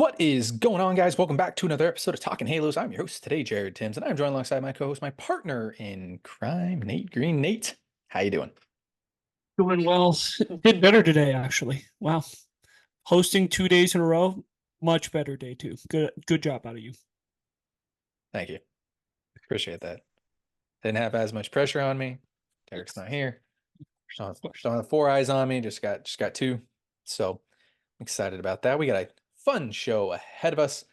What is going on, guys? Welcome back to another episode of Talking Halos. I'm your host today, Jared Timms, and I'm joined alongside my co-host, my partner in crime, Nate Green. Nate, how you doing? Doing well. Did better today, actually. Wow. Hosting 2 days in a row, much better day too. Good job out of you. Thank you. Appreciate that. Didn't have as much pressure on me. Derek's not here. Don't have four eyes on me. Just got two. So I'm excited about that. We got a fun show ahead of us.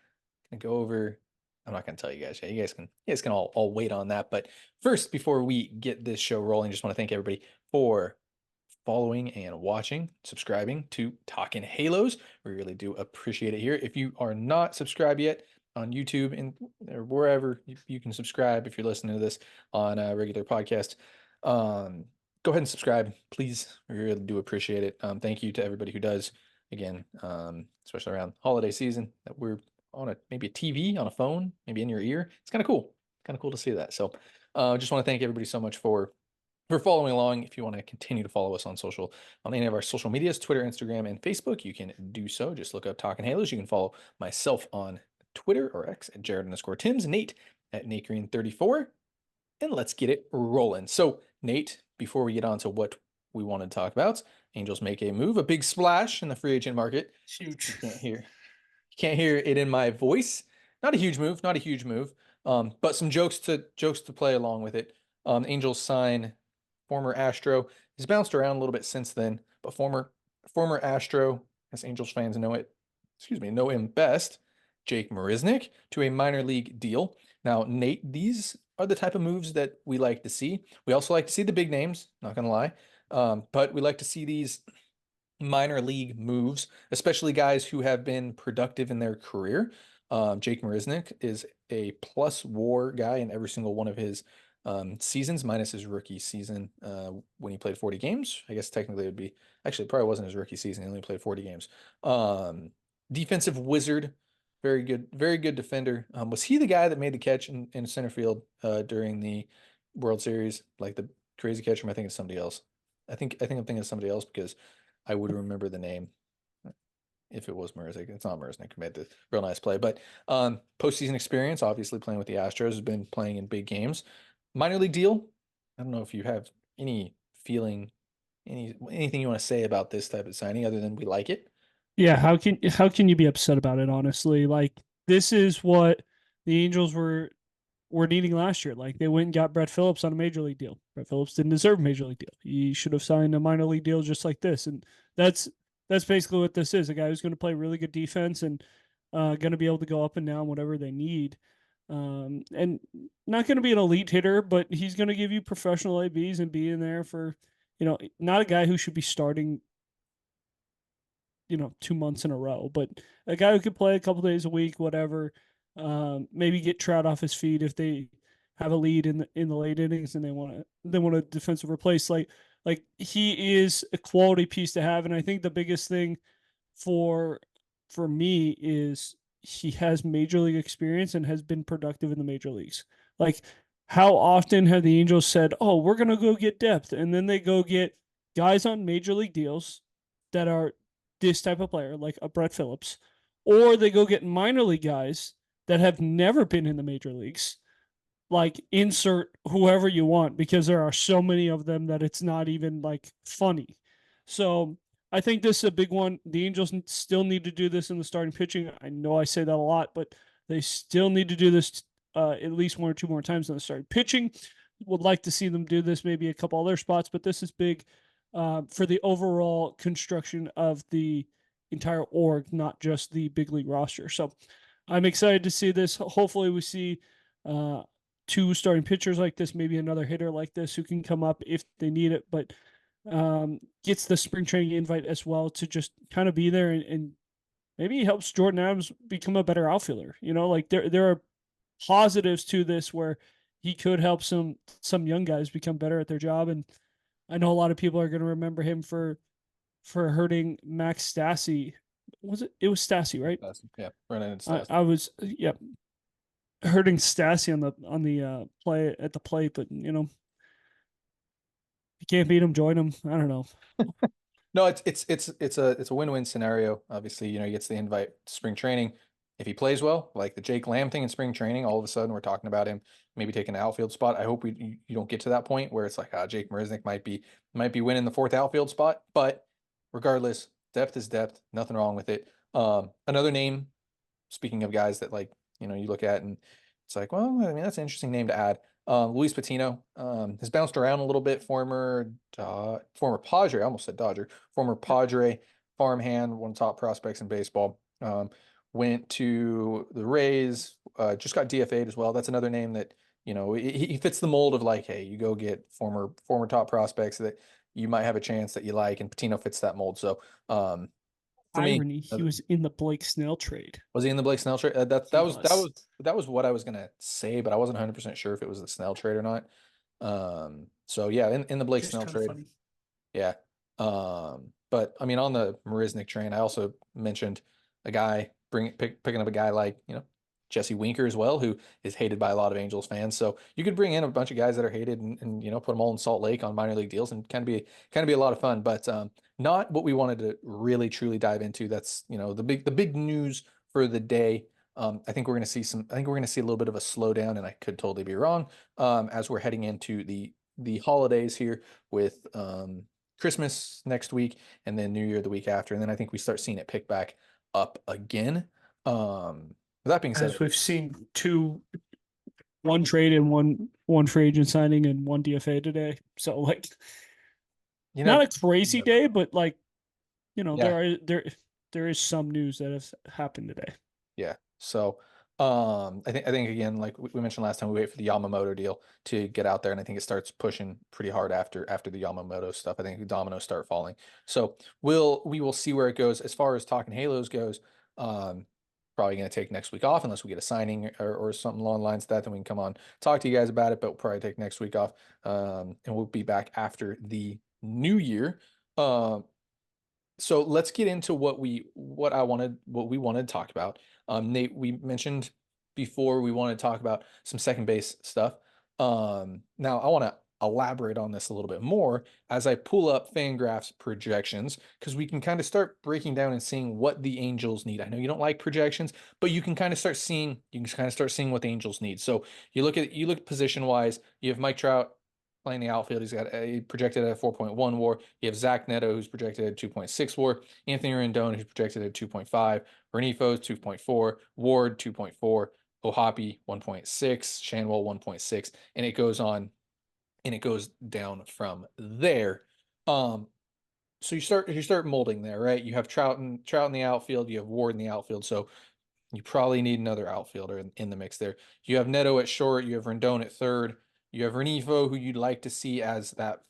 Gonna go over. I'm not gonna tell you guys yet. You guys can all wait on that. But first, before we get this show rolling, just want to thank everybody for following and watching, subscribing to Talking Halos. We really do appreciate it here. If you are not subscribed yet on YouTube and or wherever you can subscribe, if you're listening to this on a regular podcast, go ahead and subscribe, please. We really do appreciate it. Thank you to everybody who does. Again, especially around holiday season, that we're on maybe a TV, on a phone, maybe in your ear. It's kind of cool. Kind of cool to see that. So, just want to thank everybody so much for following along. If you want to continue to follow us on any of our social medias, Twitter, Instagram, and Facebook, you can do so. Just look up Talking Halos. You can follow myself on Twitter or X at Jared_Timms, Nate at NateGreen34, and let's get it rolling. So, Nate, before we get on to what we want to talk about, Angels make a move, a big splash in the free agent market. Huge. You can't hear it in my voice. Not a huge move, not a huge move. But some jokes to play along with it. Angels sign former Astro. He's bounced around a little bit since then, but former Astro, as Angels fans know him best, Jake Marisnick, to a minor league deal. Now, Nate, these are the type of moves that we like to see. We also like to see the big names, not gonna lie. But we like to see these minor league moves, especially guys who have been productive in their career. Jake Marisnick is a plus WAR guy in every single one of his seasons, minus his rookie season when he played 40 games. I guess technically it would be, actually, it probably wasn't his rookie season. He only played 40 games. Defensive wizard, very good defender. Was he the guy that made the catch in center field during the World Series? Like the crazy catch, or am I thinking of somebody else? I think I'm thinking of somebody else because I would remember the name if it was Marisnick. It's not Marisnick who made the real nice play, but postseason experience, obviously playing with the Astros, has been playing in big games. Minor league deal. I don't know if you have any feeling, anything you want to say about this type of signing other than we like it. Yeah, how can you be upset about it, honestly? Like, this is what the Angels were needing last year. Like, they went and got Brett Phillips on a major league deal. Brett Phillips didn't deserve a major league deal. He should have signed a minor league deal just like this. And that's basically what this is. A guy who's going to play really good defense and going to be able to go up and down whatever they need. And not going to be an elite hitter, but he's going to give you professional ABs and be in there for, not a guy who should be starting, 2 months in a row, but a guy who could play a couple days a week, whatever. Maybe get Trout off his feet if they have a lead in the late innings and they want a defensive replace. Like he is a quality piece to have, and I think the biggest thing for me is he has major league experience and has been productive in the major leagues. Like, how often have the Angels said, "Oh, we're gonna go get depth," and then they go get guys on major league deals that are this type of player, like a Brett Phillips, or they go get minor league guys that have never been in the major leagues. Like, insert whoever you want, because there are so many of them that it's not even like funny. So I think this is a big one. The Angels still need to do this in the starting pitching. I know I say that a lot, but they still need to do this at least one or two more times in the starting pitching. Would like to see them do this maybe a couple other spots, but this is big for the overall construction of the entire org, not just the big league roster. So I'm excited to see this. Hopefully we see two starting pitchers like this, maybe another hitter like this who can come up if they need it, but gets the spring training invite as well to just kind of be there and maybe helps Jordan Adams become a better outfielder. Like there are positives to this where he could help some young guys become better at their job. And I know a lot of people are going to remember him for hurting Max Stassi. It was Stassi, right? Yeah, Brennan and Stassi. I was, yeah, hurting Stassi on the play at the plate, but you can't beat him, join him. I don't know. No, it's a win-win scenario. Obviously, you know, he gets the invite to spring training. If he plays well, like the Jake Lamb thing in spring training, all of a sudden we're talking about him maybe taking an outfield spot. I hope you don't get to that point where it's like, Jake Marisnick might be winning the fourth outfield spot. But regardless, depth is depth. Nothing wrong with it. Another name, speaking of guys that like, you know, you look at and it's like, well, I mean, that's an interesting name to add. Luis Patino has bounced around a little bit. Former Padre, I almost said Dodger, former Padre farmhand, one of the top prospects in baseball. Went to the Rays, just got DFA'd as well. That's another name that, you know, he fits the mold of like, hey, you go get former top prospects that you might have a chance that you like, and Patino fits that mold. So for me, Irony, he was in the Blake Snell trade. was he in the Blake Snell trade? That He that was that was. was that was what I was gonna say, but I wasn't 100% sure if it was the Snell trade or not. So yeah, in the Blake Just Snell kind of trade, funny. yeah. But I mean, on the Marisnik train, I also mentioned a guy picking up a guy like, you know, Jesse Winker as well, who is hated by a lot of Angels fans. So you could bring in a bunch of guys that are hated and you know, put them all in Salt Lake on minor league deals and kind of be a lot of fun. But not what we wanted to really truly dive into. That's, you know, the big news for the day. I think we're going to see I think we're going to see a little bit of a slowdown, and I could totally be wrong. As we're heading into the holidays here with Christmas next week and then New Year the week after. And then I think we start seeing it pick back up again. With that being said, As we've seen one trade and one free agent signing and one DFA today. So like you not never, a crazy day, but like, yeah, there is some news that has happened today. yeah. So, I think again, like we mentioned last time, we wait for the Yamamoto deal to get out there, and I think it starts pushing pretty hard after the Yamamoto stuff. I think the dominoes start falling. So we will see where it goes. As far as talking Halos goes, probably going to take next week off unless we get a signing or something along the lines of that. Then we can come on talk to you guys about it. But we'll probably take next week off, and we'll be back after the new year. So let's get into what we wanted to talk about. Nate, we mentioned before we want to talk about some second base stuff. Now I want to elaborate on this a little bit more as I pull up Fangraphs projections because we can kind of start breaking down and seeing what the Angels need. I know you don't like projections, but you can kind of start seeing what the Angels need. So you look position wise, you have Mike Trout playing the outfield. He's got a projected at a 4.1 WAR. You have Zach Neto, who's projected at 2.6 WAR. Anthony Rendon, who's projected at 2.5. Renifo, 2.4. Ward, 2.4. Ohapi, 1.6. Shanwell, 1.6. And it goes on and it goes down from there. So you start molding there, right? You have Trout in the outfield, you have Ward in the outfield. So you probably need another outfielder in the mix there. You have Neto at short, you have Rendon at third, you have Renifo, who you'd like to see as that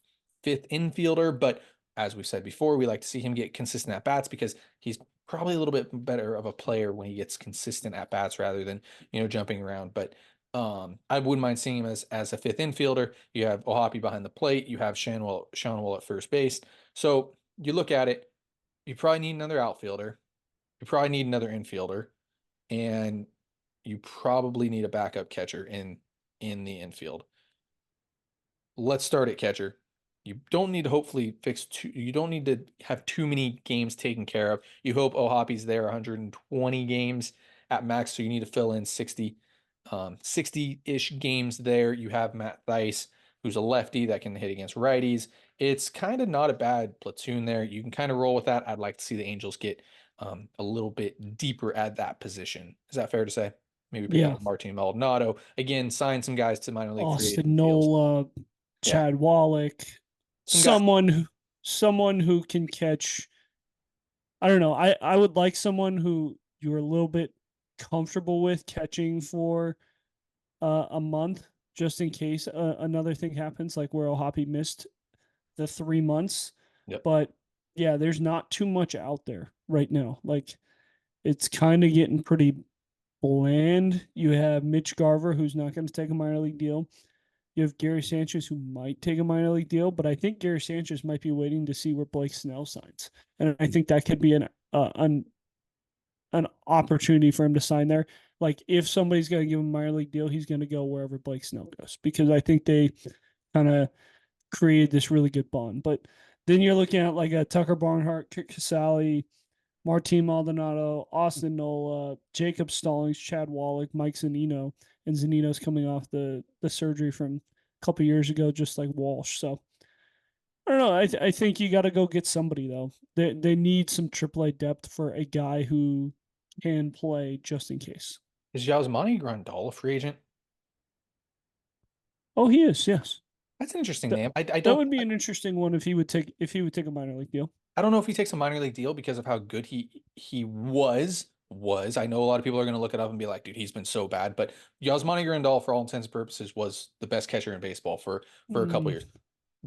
fifth infielder, but as we said before, we like to see him get consistent at bats because he's probably a little bit better of a player when he gets consistent at bats rather than, you know, jumping around. But I wouldn't mind seeing him as a fifth infielder. You have Ohapi behind the plate, you have Shanwell at first base. So you look at it, you probably need another outfielder, you probably need another infielder, and you probably need a backup catcher in the infield. Let's start at catcher. You don't need to hopefully fix you don't need to have too many games taken care of. You hope Ohapi's there 120 games at max, so you need to fill in 60-ish games there. You have Matt Thaiss, who's a lefty that can hit against righties. It's kind of not a bad platoon there. You can kind of roll with that. I'd like to see the Angels get a little bit deeper at that position. Is that fair to say? Maybe bring Yeah. up Martin Maldonado again, sign some guys to minor league free Austin agent deals. Nola, Yeah, Chad Wallach, some guys. someone who can catch. I don't know. I would like someone who you're a little bit comfortable with catching for a month, just in case another thing happens, like where Ohapi missed the 3 months. Yep. But yeah, there's not too much out there right now. Like it's kind of getting pretty bland. You have Mitch Garver, who's not going to take a minor league deal. You have Gary Sanchez, who might take a minor league deal, but I think Gary Sanchez might be waiting to see where Blake Snell signs, and I think that could be an opportunity for him to sign there. Like if somebody's going to give him a minor league deal, he's going to go wherever Blake Snell goes because I think they kind of created this really good bond. But Then you're looking at like a Tucker Barnhart, Kurt Casale, Martin Maldonado, Austin Nola, Jacob Stallings, Chad Wallach, Mike Zanino, and Zanino's coming off the surgery from a couple years ago, just like Walsh. So I don't know. I think you got to go get somebody though. They need some AAA depth for a guy who can play just in case. Is Yasmani Grandal a free agent? Oh, he is. Yes, That's an interesting that name. that would be an interesting one if he would take a minor league deal. I don't know if he takes a minor league deal because of how good he was. I know a lot of people are going to look it up and be like, dude, he's been so bad. But Yasmani Grandal, for all intents and purposes, was the best catcher in baseball for a couple Mm, years.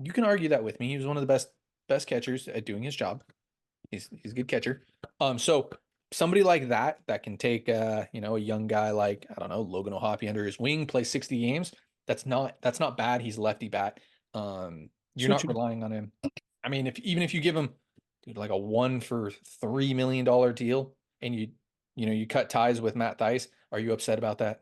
You can argue that with me. He was one of the best catchers at doing his job. He's a good catcher. So somebody like that can take a young guy like, I don't know, Logan O'Hoppe under his wing, play 60 games. That's not bad. He's a lefty bat. You're not switching. relying on him. I mean, even if you give him, dude, like a 1 for $3 million deal and you cut ties with Matt Thaiss, are you upset about that?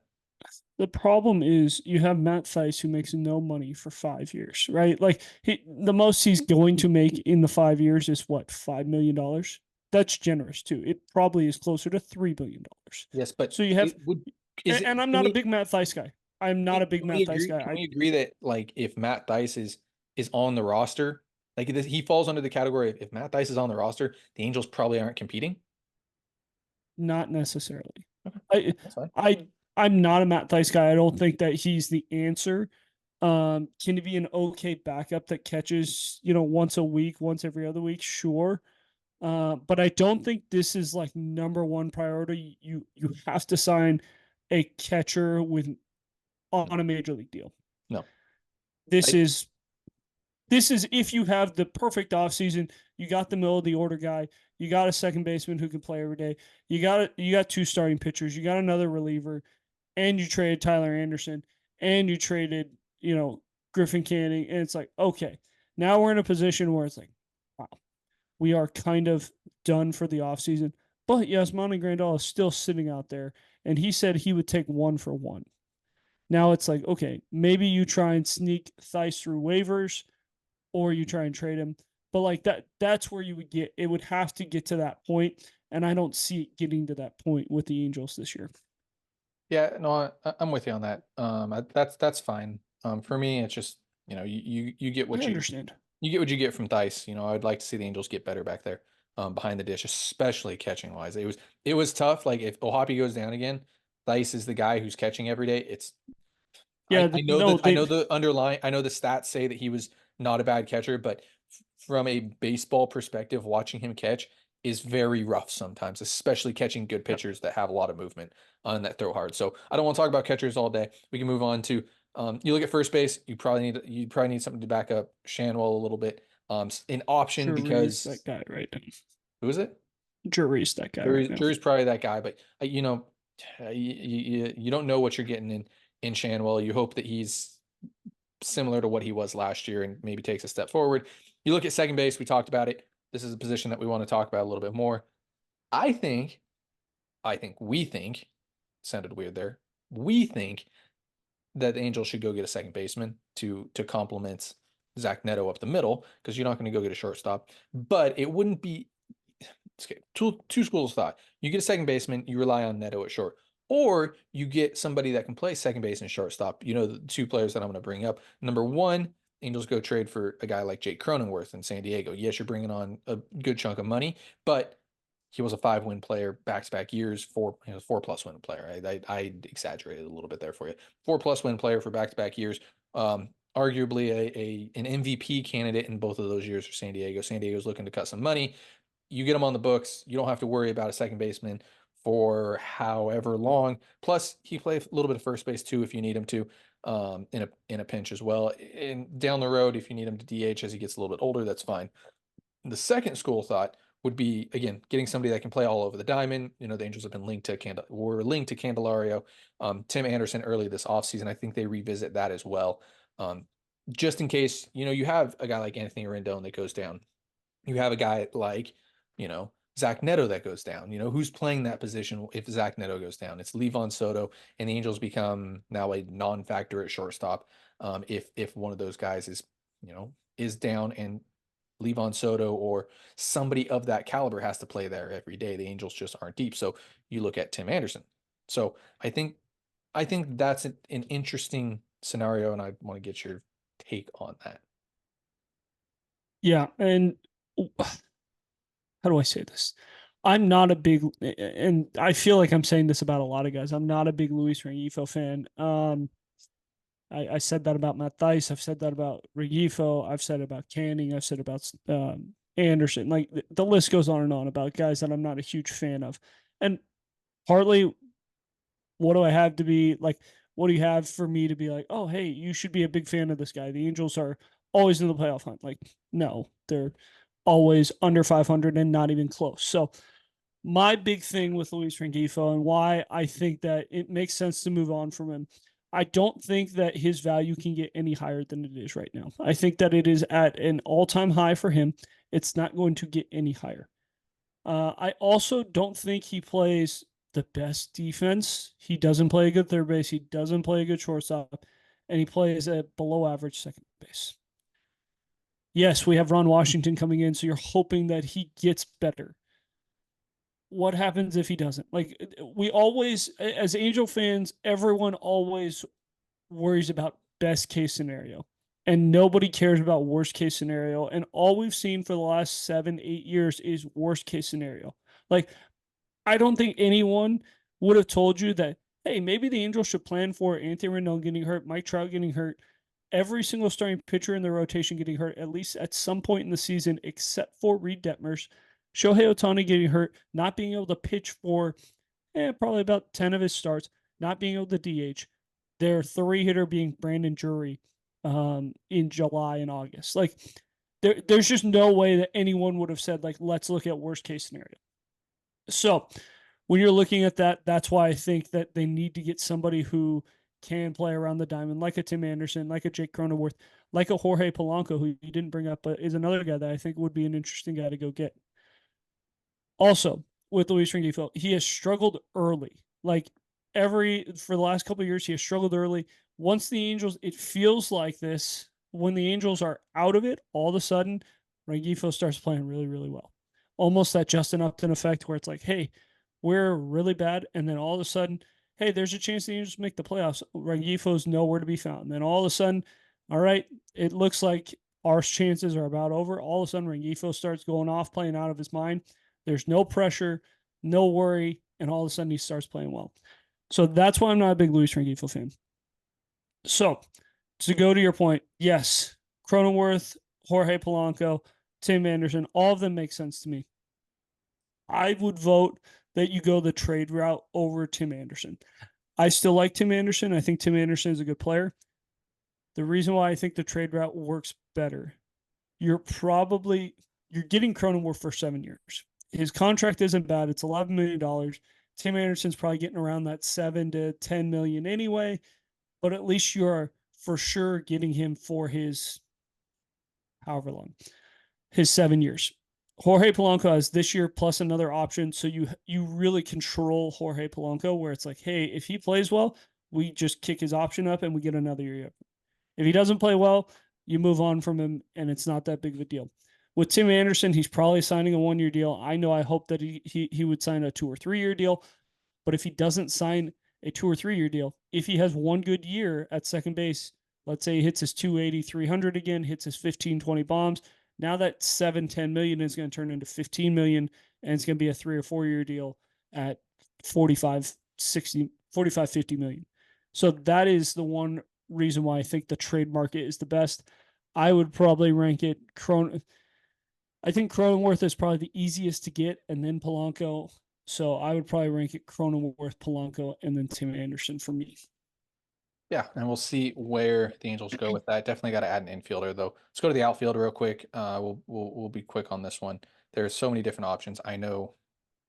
The problem is you have Matt Thaiss who makes no money for 5 years, right? Like the most he's going to make in the 5 years is what, $5 million? That's generous too. It probably is closer to $3 billion. Yes, but So you have, it would is it and I'm can not a we big Matt Thaiss guy. I'm not a big can we Matt Thaiss agree guy. can we agree that like if Matt Thaiss is on the roster, like he falls under the category of if Matt Thaiss is on the roster, the Angels probably aren't competing. Not necessarily. Okay, I that's fine. I'm not a Matt Thaiss guy. I don't think that he's the answer. Can he be an okay backup that catches, once a week, once every other week? Sure. But I don't think this is like number one priority. You have to sign a catcher with No, on a major league deal. no. This I, is this is if you have the perfect offseason, you got the middle of the order guy, you got a second baseman who can play every day, you got two starting pitchers, you got another reliever, and you traded Tyler Anderson, and you traded, Griffin Canning, and it's like, okay, now we're in a position where it's like, wow, we are kind of done for the offseason. But Yasmani Grandal is still sitting out there, and he said he would take 1 for 1. Now it's like, okay, maybe you try and sneak Thaiss through waivers or you try and trade him. But like that's where you would get it would have to get to that point, and I don't see it getting to that point with the Angels this year. yeah, no, I'm with you on that. That's fine. For me, it's just you get I what understand. you get what you get from Dice. I'd like to see the Angels get better back there, behind the dish, especially catching wise. It was tough. Like if Ohapi goes down again, Dice is the guy who's catching every day. It's Yeah, I know no, that I they know the underlying I know the stats say that he was not a bad catcher, but from a baseball perspective, watching him catch is very rough sometimes, especially catching good yep. pitchers that have a lot of movement on that throw hard. So I don't want to talk about catchers all day. We can move on to you look at first base. You probably need something to back up Shanwell a little bit. An option Jury's that because guy right now. who is it? Jury's that guy right Jury's, now. Jury's probably that guy, but you don't know what you're getting in Shanwell. You hope that he's similar to what he was last year and maybe takes a step forward. You look at second base, we talked about it. This is a position that we want to talk about a little bit more. I think, we think, sounded weird there. We think that the Angels should go get a second baseman to complement Zach Neto up the middle because you're not going to go get a shortstop. But it wouldn't be okay, two schools of thought. You get a second baseman, you rely on Neto at short, or you get somebody that can play second base and shortstop. The two players that I'm going to bring up. Number one, Angels go trade for a guy like Jake Cronenworth in San Diego. Yes, you're bringing on a good chunk of money, but he was a 5-win player back-to-back years, 4+ win player. I exaggerated a little bit there for you. 4+ win player for back-to-back years. Arguably an MVP candidate in both of those years for San Diego. San Diego's looking to cut some money. You get him on the books. You don't have to worry about a second baseman for however long. Plus, he plays a little bit of first base too if you need him to, in a pinch as well. And down the road, if you need him to DH as he gets a little bit older, that's fine. The second school of thought would be again getting somebody that can play all over the diamond. The Angels have been linked to Candelario, Tim Anderson early this offseason. I think they revisit that as well. Just in case you have a guy like Anthony Rendon that goes down, you have a guy like, Zach Neto that goes down. Who's playing that position if Zach Neto goes down? It's Levon Soto, and the Angels become now a non-factor at shortstop. If one of those guys is down, and Levon Soto or somebody of that caliber has to play there every day. The Angels just aren't deep. So you look at Tim Anderson. So I think that's an interesting scenario, and I want to get your take on that. Yeah, and how do I say this? I'm not a big, and I feel like I'm saying this about a lot of guys. I'm not a big Luis Rengifo fan. I said that about Matt Thaiss. I've said that about Rengifo. I've said about Canning. I've said about Anderson. Like the list goes on and on about guys that I'm not a huge fan of. And partly, what do I have to be like? What do you have for me to be like? Oh, hey, you should be a big fan of this guy. The Angels are always in the playoff hunt. Like, no, they're always under 500 and not even close. So my big thing with Luis Rengifo and why I think that it makes sense to move on from him. I don't think that his value can get any higher than it is right now. I think that it is at an all-time high for him. It's not going to get any higher. I also don't think he plays the best defense. He doesn't play a good third base. He doesn't play a good shortstop, and he plays a below average second base. Yes, we have Ron Washington coming in, so you're hoping that he gets better. What happens if he doesn't? Like, we always, as Angel fans, everyone always worries about best case scenario, and nobody cares about worst case scenario. And all we've seen for the last 7, 8 years is worst case scenario. Like, I don't think anyone would have told you that, hey, maybe the Angels should plan for Anthony Rendon getting hurt, Mike Trout getting hurt, every single starting pitcher in the rotation getting hurt at least at some point in the season, except for Reed Detmers, Shohei Ohtani getting hurt, not being able to pitch for probably about 10 of his starts, not being able to DH. Their three hitter being Brandon Drury in July and August. Like, there's just no way that anyone would have said, like, let's look at worst case scenario. So when you're looking at that, that's why I think that they need to get somebody who can play around the diamond, like a Tim Anderson, like a Jake Cronenworth, like a Jorge Polanco, who you didn't bring up, but is another guy that I think would be an interesting guy to go get. Also, with Luis Rengifo, he has struggled early. Like for the last couple of years, he has struggled early. Once the Angels, it feels like this. When the Angels are out of it, all of a sudden, Rengifo starts playing really, really well. Almost that Justin Upton effect where it's like, hey, we're really bad. And then all of a sudden, hey, there's a chance the Angels make the playoffs. Rengifo's nowhere to be found. And then all of a sudden, all right, it looks like our chances are about over. All of a sudden, Rengifo starts going off, playing out of his mind. There's no pressure, no worry, and all of a sudden he starts playing well. So that's why I'm not a big Luis Rengifo fan. So to go to your point, yes, Cronenworth, Jorge Polanco, Tim Anderson, all of them make sense to me. I would vote that you go the trade route over Tim Anderson. I still like Tim Anderson. I think Tim Anderson is a good player. The reason why I think the trade route works better, you're getting Cronenworth for 7 years. His contract isn't bad. It's $11 million. Tim Anderson's probably getting around that 7 to 10 million anyway, but at least you're for sure getting him for his however long, his 7 years. Jorge Polanco has this year plus another option, so you really control Jorge Polanco, where it's like, hey, if he plays well, we just kick his option up and we get another year. If he doesn't play well, you move on from him, and it's not that big of a deal. With Tim Anderson, he's probably signing a 1-year deal. I hope that he would sign a 2 or 3 year deal, but if he doesn't sign a 2 or 3 year deal, if he has one good year at second base, let's say he hits his 280, 300 again, hits his 15, 20 bombs, now that 7-10 million is going to turn into 15 million, and it's going to be a 3 or 4 year deal at 45, 50 million. So that is the one reason why I think the trade market is the best. I would probably rank it I think Cronenworth is probably the easiest to get, and then Polanco. So I would probably rank it Cronenworth, Polanco, and then Tim Anderson for me. Yeah, and we'll see where the Angels go with that. Definitely got to add an infielder though. Let's go to the outfield real quick. We'll be quick on this one. There's so many different options. I know.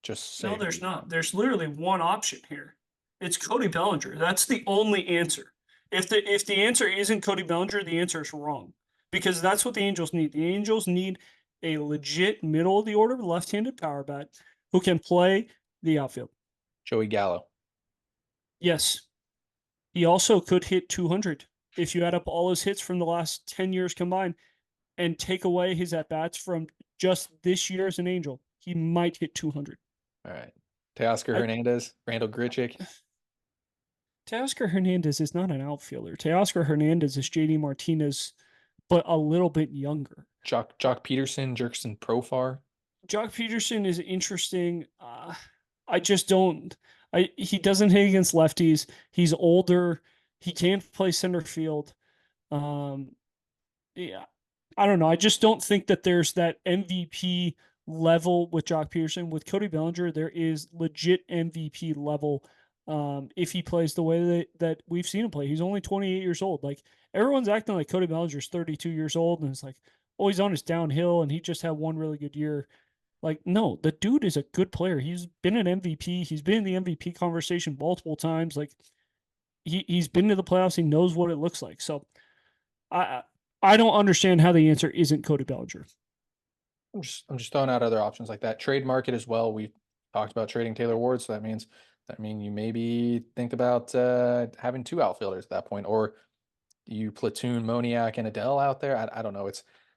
Just say No, there's not. There's literally one option here. It's Cody Bellinger. That's the only answer. If the answer isn't Cody Bellinger, the answer is wrong. Because that's what the Angels need. The Angels need a legit middle of the order left-handed power bat who can play the outfield. Joey Gallo. Yes. He also could hit 200 if you add up all his hits from the last 10 years combined. and take away his at bats from just this year as an Angel, he might hit 200. All right. Teoscar I, Hernandez, Randall Grichuk, Teoscar Hernandez is not an outfielder. Teoscar Hernandez is JD Martinez, but a little bit younger. Jock Peterson, Jerkson Profar. Jock Peterson is interesting. I just don't. He doesn't hit against lefties. He's older. He can't play center field. Um, yeah, I don't know. I just don't think that there's that MVP level with Jock Peterson. With Cody Bellinger, there is legit MVP level. If he plays the way that we've seen him play, he's only 28 years old. Like everyone's acting like Cody Bellinger's 32 years old, and it's like, oh, he's on his downhill, and he just had one really good year. Like, no, the dude is a good player. He's been an MVP. He's been in the MVP conversation multiple times. Like, he's been to the playoffs. He knows what it looks like. So, I I don't understand how the answer isn't Cody Bellinger. I'm just throwing out other options like that. Trade market as well. We've talked about trading Taylor Ward, so that means you maybe think about having two outfielders at that point, or you platoon Moniak and Adele out there. I don't know.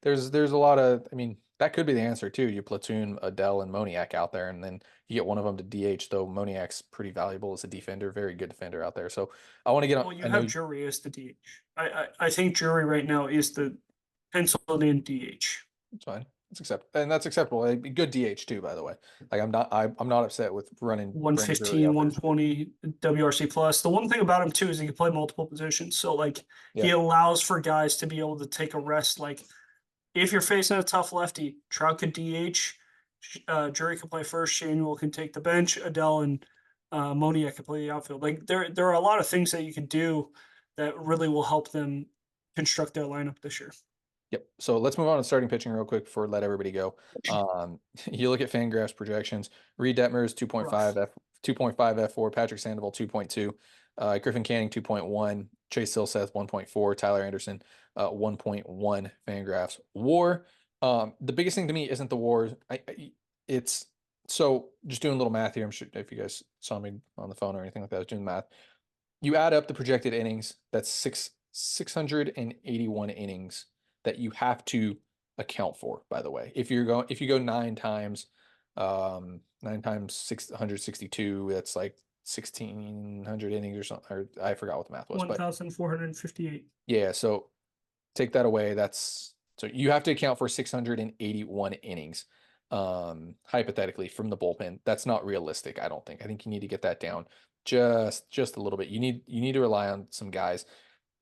There's a lot of, I mean, that could be the answer too. You platoon Adele and Moniak out there, and then you get one of them to DH. Though Moniak's pretty valuable as a defender, very good defender out there. So I want to get on. Well, you I know have Jury as the DH. I think Jury right now is the penciled in DH. it's fine. That's acceptable. A good DH too, by the way. Like I'm not upset with running Brandon Drury 115, out there. 120 WRC plus. The one thing about him too is he can play multiple positions. So like he Yeah. allows for guys to be able to take a rest. Like if you're facing a tough lefty, Trout could DH, Jury can play first, Shanuel can take the bench, Adele and Moniak can play the outfield. Like there are a lot of things that you can do that really will help them construct their lineup this year. Yep. So let's move on to starting pitching real quick before let everybody go. You look at Fangraphs projections. Reed Detmer is 2.5 Rough. 2.5 F4, Patrick Sandoval 2.2, Griffin Canning 2.1, Chase Silseth 1.4, Tyler Anderson 1.1 Fangraphs WAR. The biggest thing to me isn't the WAR. It's so just doing a little math here. I'm sure if you guys saw me on the phone or anything like that, I was doing math. You add up the projected innings, that's 681 innings that you have to account for, by the way. If you go nine times 662, that's like 1600 innings or something, or I forgot what the math was, but 1,458. yeah, so take that away. So you have to account for 681 innings, hypothetically from the bullpen. That's not realistic, I don't think. I think you need to get that down just a little bit. You need to rely on some guys.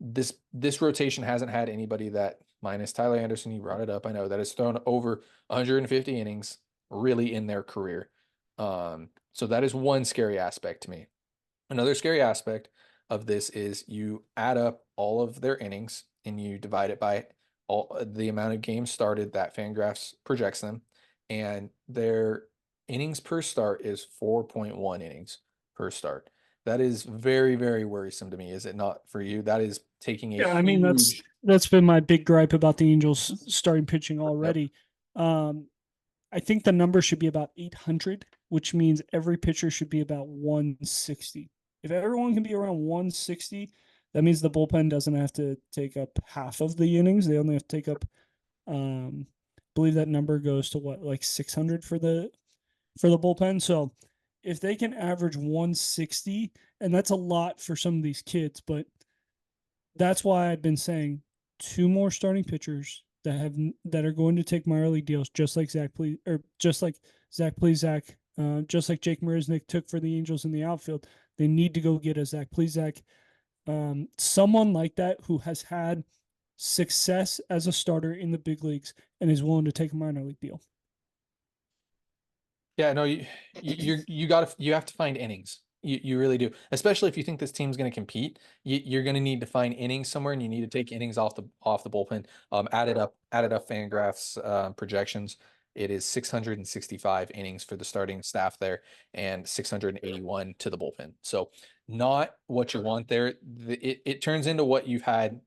This rotation hasn't had anybody that, minus Tyler Anderson, you brought it up, I know, that has thrown over 150 innings really in their career. So that is one scary aspect to me. Another scary aspect of this is you add up all of their innings and you divide it by all the amount of games started that Fangraphs projects them, and their innings per start is 4.1 innings per start. That is very, very worrisome to me. Is it not for you? That is taking a Yeah, I mean huge. that's been my big gripe about the Angels starting pitching Yep. already. I think the number should be about 800, which means every pitcher should be about 160. If everyone can be around 160, that means the bullpen doesn't have to take up half of the innings. They only have to take up, I believe that number goes to what, like 600 for the bullpen. So if they can average 160, and that's a lot for some of these kids, but that's why I've been saying two more starting pitchers that are going to take minor league deals, just like Zach Plesac, just like Jake Marisnick took for the Angels in the outfield. They need to go get a Zach Plesac, someone like that who has had success as a starter in the big leagues and is willing to take a minor league deal. Yeah, no, you have to find innings. You really do, especially if you think this team's going to compete. You're going to need to find innings somewhere, and you need to take innings off the bullpen. Added up Fangraphs projections. It is 665 innings for the starting staff there, and 681 to the bullpen. So not what you want there. It turns into what you've had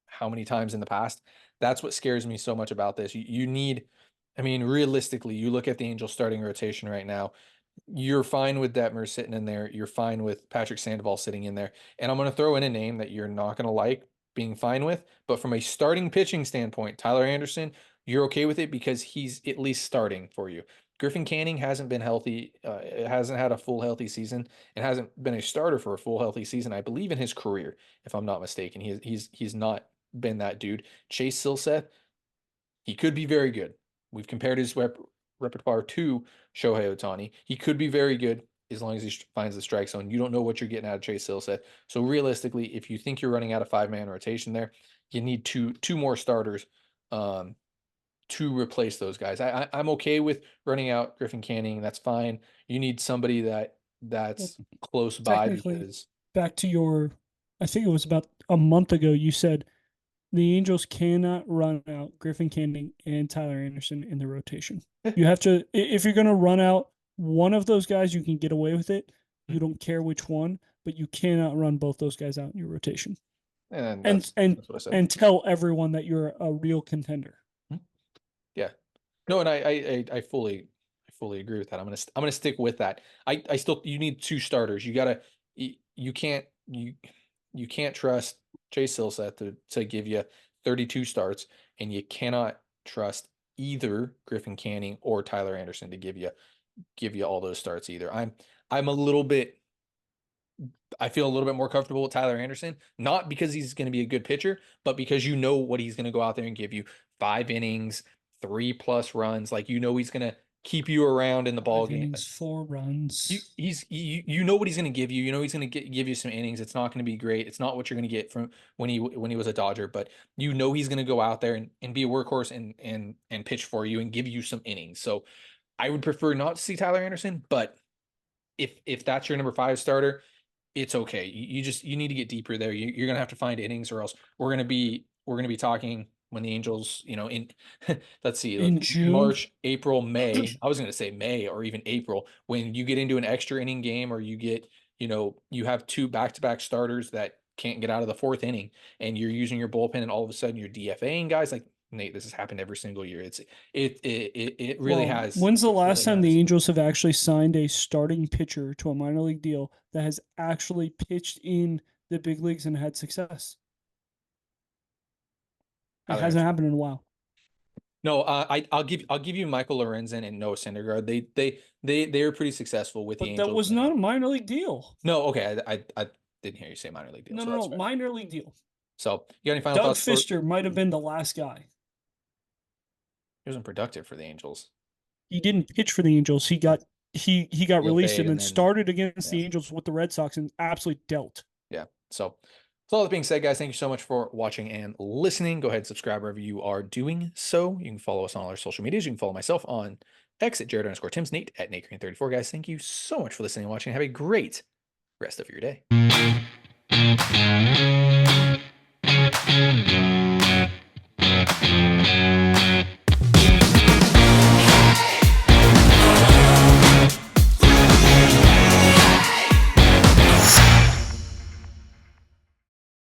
how many times in the past. That's what scares me so much about this. You need, I mean, realistically, you look at the Angels starting rotation right now. You're fine with Detmer sitting in there. You're fine with Patrick Sandoval sitting in there. And I'm going to throw in a name that you're not going to like, being fine with. But from a starting pitching standpoint, Tyler Anderson, you're okay with it because he's at least starting for you. Griffin Canning hasn't been healthy, hasn't had a full healthy season, and hasn't been a starter for a full healthy season, I believe, in his career, if I'm not mistaken. He's not been that dude. Chase Silseth, he could be very good. We've compared his repertoire to Shohei Ohtani. He could be very good as long as he finds the strike zone. You don't know what you're getting out of Chase Silseth. So realistically, if you think you're running out of 5-man rotation there, you need two more starters to replace those guys. I'm okay with running out Griffin Canning. That's fine. You need somebody that's close by Technically, because back to your, I think it was about a month ago, you said the Angels cannot run out Griffin Canning and Tyler Anderson in the rotation. You have to, if you're going to run out one of those guys, you can get away with it. You don't care which one, but you cannot run both those guys out in your rotation. and And that's what I said. and tell everyone that you're a real contender. Yeah. No, and I fully agree with that. I'm gonna stick with that. I still, you need two starters. You can't trust Chase Silseth to give you 32 starts, and you cannot trust either Griffin Canning or Tyler Anderson to give you all those starts either. I'm a little bit, I feel a little bit more comfortable with Tyler Anderson, not because he's going to be a good pitcher, but because you know what he's going to go out there and give you: 5 innings, 3+ runs. Like, you know, he's going to keep you around in the ball game. 4 runs. You know what he's going to give you. You know he's going to give you some innings. It's not going to be great. It's not what you're going to get from when he was a Dodger, but you know he's going to go out there and be a workhorse and pitch for you and give you some innings. So I would prefer not to see Tyler Anderson, but if that's your number 5 starter, it's okay. You need to get deeper there. You're gonna have to find innings, or else we're gonna be talking when the Angels, in let's see, In June? March, April, May. I was gonna say May or even April, when you get into an extra inning game, or you get, you have 2 back-to-back starters that can't get out of the 4th inning, and you're using your bullpen, and all of a sudden you're DFAing guys. Like, Nate, this has happened every single year. It really has. When's the last time the has. Angels have actually signed a starting pitcher to a minor league deal that has actually pitched in the big leagues and had success? It Tyler hasn't Anderson. happened in a while. No, I'll give you Michael Lorenzen and Noah Syndergaard. They were pretty successful with the But Angels. that was not a minor league deal. No, okay, I didn't hear you say minor league deal. No, minor league deal. So you got any final Doug thoughts? Fister might have been the last guy. He wasn't productive for the Angels. He didn't pitch for the Angels. He got released and then started against the Angels with the Red Sox and absolutely dealt. Yeah. So all that being said, guys, thank you so much for watching and listening. Go ahead and subscribe wherever you are doing so. You can follow us on all our social medias. You can follow myself on X at Jared_Timms, Nate at NateGreen34. Guys, thank you so much for listening and watching. Have a great rest of your day.